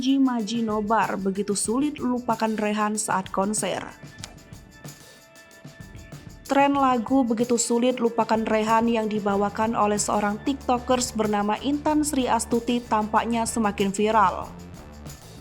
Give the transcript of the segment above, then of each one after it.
Anji Maji Nobar begitu sulit lupakan Rehan saat konser. Tren lagu begitu sulit lupakan Rehan yang dibawakan oleh seorang tiktokers bernama Intan Sri Astuti tampaknya semakin viral.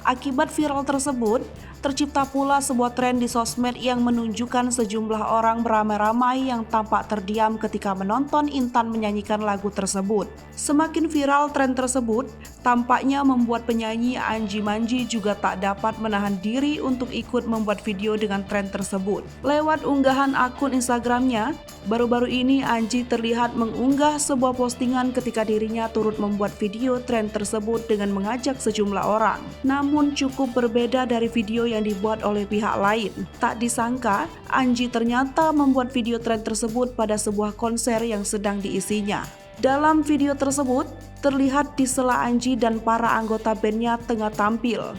Akibat viral tersebut, tercipta pula sebuah tren di sosmed yang menunjukkan sejumlah orang beramai-ramai yang tampak terdiam ketika menonton Intan menyanyikan lagu tersebut. Semakin viral tren tersebut, tampaknya membuat penyanyi Anji Manji juga tak dapat menahan diri untuk ikut membuat video dengan tren tersebut. Lewat unggahan akun Instagramnya, baru-baru ini Anji terlihat mengunggah sebuah postingan ketika dirinya turut membuat video tren tersebut dengan mengajak sejumlah orang. Namun cukup berbeda dari video yang dibuat oleh pihak lain. Tak disangka, Anji ternyata membuat video tren tersebut pada sebuah konser yang sedang diisinya. Dalam video tersebut, terlihat di sela Anji dan para anggota bandnya tengah tampil.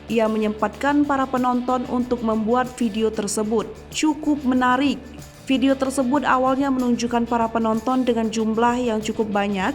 Ia menyempatkan para penonton untuk membuat video tersebut. Cukup menarik. Video tersebut awalnya menunjukkan para penonton dengan jumlah yang cukup banyak,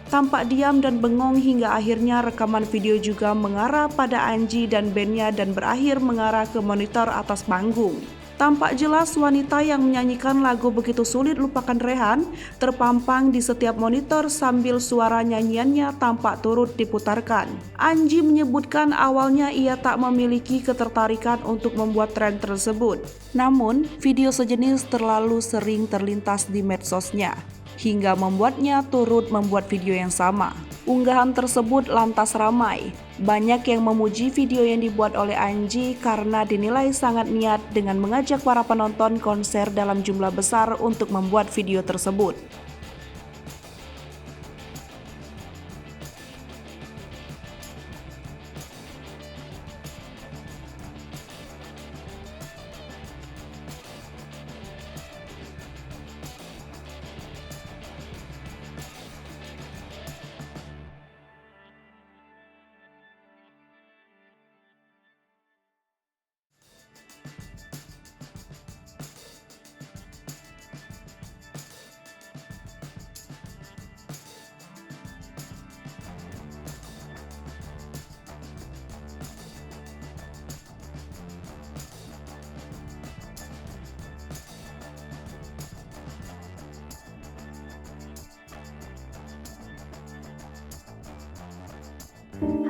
tampak diam dan bengong hingga akhirnya rekaman video juga mengarah pada Anji dan bandnya dan berakhir mengarah ke monitor atas panggung. Tampak jelas wanita yang menyanyikan lagu begitu sulit lupakan Rehan terpampang di setiap monitor sambil suara nyanyiannya tampak turut diputarkan. Anji menyebutkan awalnya ia tak memiliki ketertarikan untuk membuat tren tersebut. Namun, video sejenis terlalu sering terlintas di medsosnya, hingga membuatnya turut membuat video yang sama. Unggahan tersebut lantas ramai. Banyak yang memuji video yang dibuat oleh Anji karena dinilai sangat niat dengan mengajak para penonton konser dalam jumlah besar untuk membuat video tersebut.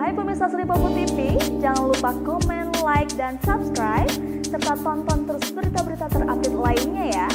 Hai pemirsa Sri Popo TV, jangan lupa komen, like, dan subscribe, serta tonton terus berita-berita terupdate lainnya ya.